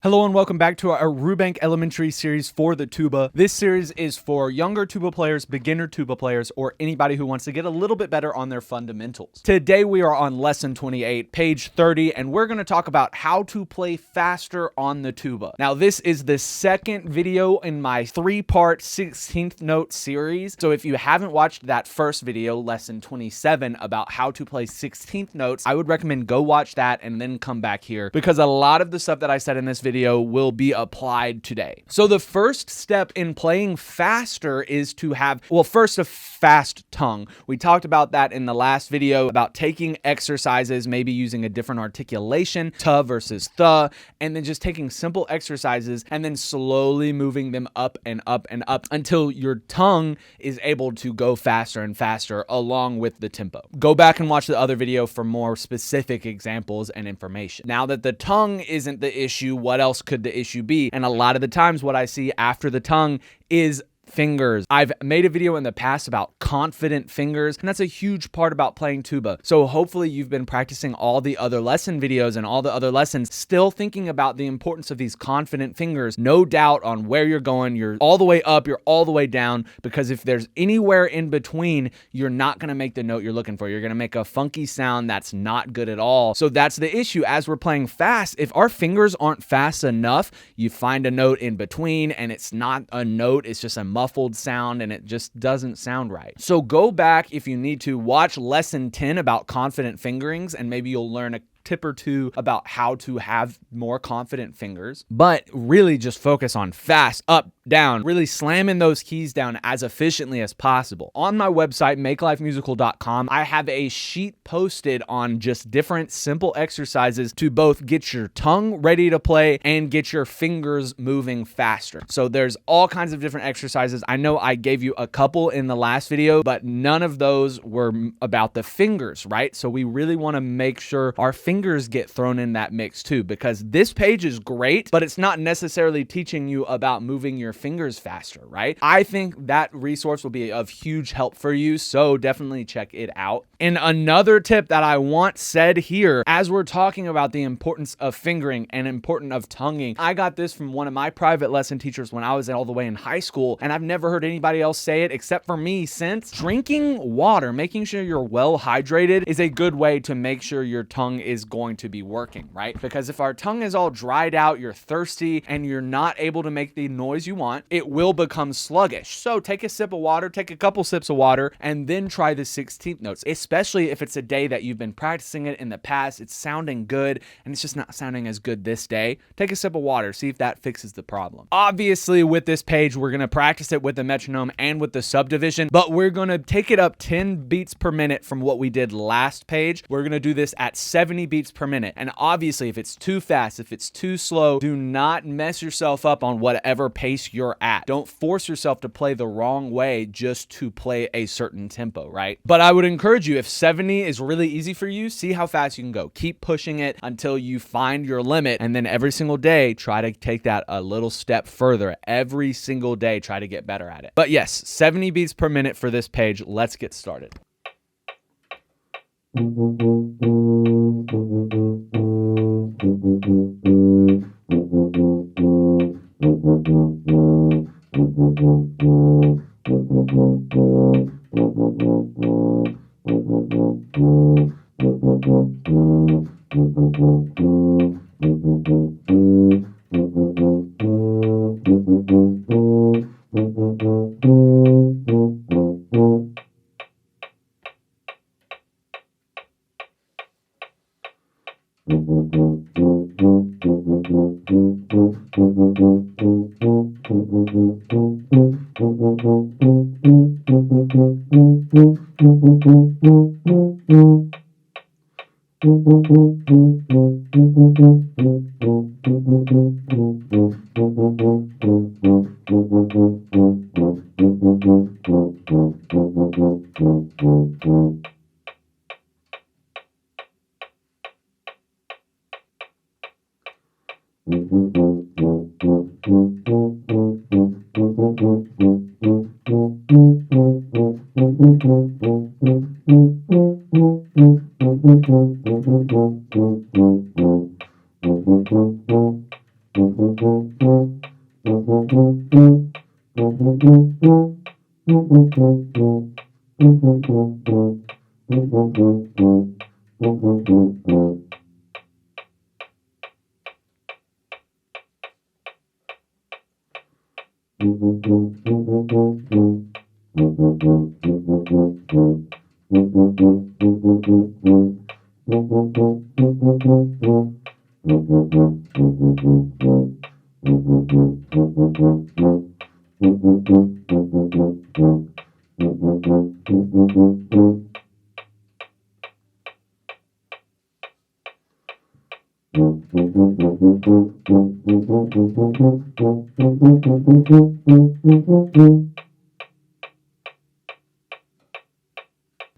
Hello and welcome back to our Rubank Elementary series for the tuba. This series is for younger tuba players, beginner tuba players, or anybody who wants to get a little bit better on their fundamentals. Today we are on lesson 28, page 30, and we're going to talk about how to play faster on the tuba. Now this is the second video in my 3-part 16th note series. So if you haven't watched that first video, lesson 27, about how to play 16th notes, I would recommend go watch that and then come back here, because a lot of the stuff that I said in this video will be applied today. So the first step in playing faster is to have, first a fast tongue. We talked about that in the last video about taking exercises, maybe using a different articulation, t versus th, and then just taking simple exercises and then slowly moving them up and up and up until your tongue is able to go faster and faster along with the tempo. Go back and watch the other video for more specific examples and information. Now that the tongue isn't the issue, what else could the issue be? And a lot of the times what I see after the tongue is fingers. I've made a video in the past about confident fingers, and that's a huge part about playing tuba. So hopefully you've been practicing all the other lesson videos and all the other lessons, still thinking about the importance of these confident fingers. No doubt on where you're going. You're all the way up, you're all the way down, because if there's anywhere in between, you're not going to make the note you're looking for. You're going to make a funky sound that's not good at all. So that's the issue as we're playing fast. If our fingers aren't fast enough, you find a note in between and it's not a note, it's just a muffled sound and it just doesn't sound right. So go back if you need to, watch lesson 10 about confident fingerings, and maybe you'll learn a tip or two about how to have more confident fingers, but really just focus on fast, up, down, really slamming those keys down as efficiently as possible. On my website, makelifemusical.com, I have a sheet posted on just different simple exercises to both get your tongue ready to play and get your fingers moving faster. So there's all kinds of different exercises. I know I gave you a couple in the last video, but none of those were about the fingers, right? So we really want to make sure our fingers get thrown in that mix too, because this page is great, but it's not necessarily teaching you about moving your fingers faster, right? I think that resource will be of huge help for you, so definitely check it out. And another tip that I want said here, as we're talking about the importance of fingering and importance of tonguing, I got this from one of my private lesson teachers when I was all the way in high school, and I've never heard anybody else say it except for me since. Drinking water, making sure you're well hydrated, is a good way to make sure your tongue is going to be working, right? Because if our tongue is all dried out, you're thirsty, and you're not able to make the noise you want, it will become sluggish. So take a sip of water, take a couple sips of water, and then try the 16th notes, especially if it's a day that you've been practicing it in the past, it's sounding good, and it's just not sounding as good this day. Take a sip of water, see if that fixes the problem. Obviously, with this page, we're going to practice it with the metronome and with the subdivision, but we're going to take it up 10 beats per minute from what we did last page. We're going to do this at 70 beats per minute. And obviously, if it's too fast, if it's too slow, do not mess yourself up on whatever pace you're at. Don't force yourself to play the wrong way just to play a certain tempo, right? But I would encourage you, if 70 is really easy for you, see how fast you can go. Keep pushing it until you find your limit. And then every single day, try to take that a little step further. Every single day, try to get better at it. But yes, 70 beats per minute for this page. Let's get started.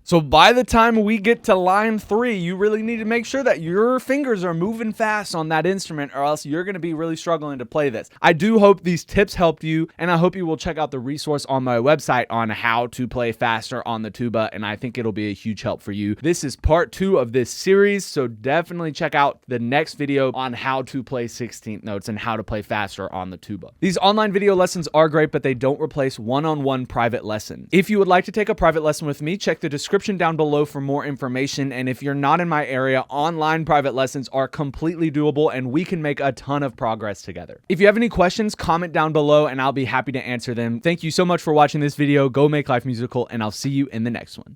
So by the time we get to line 3, you really need to make sure that your fingers are moving fast on that instrument, or else you're going to be really struggling to play this. I do hope these tips helped you, and I hope you will check out the resource on my website on how to play faster on the tuba, and I think it'll be a huge help for you. This is part 2 of this series, so definitely check out the next video on how to play 16th notes and how to play faster on the tuba. These online video lessons are great, but they don't replace one-on-one private lessons. If you would like to take a private lesson with me, check the description down below for more information. And if you're not in my area, online private lessons are completely doable and we can make a ton of progress together. If you have any questions, comment down below and I'll be happy to answer them. Thank you so much for watching this video. Go make life musical, and I'll see you in the next one.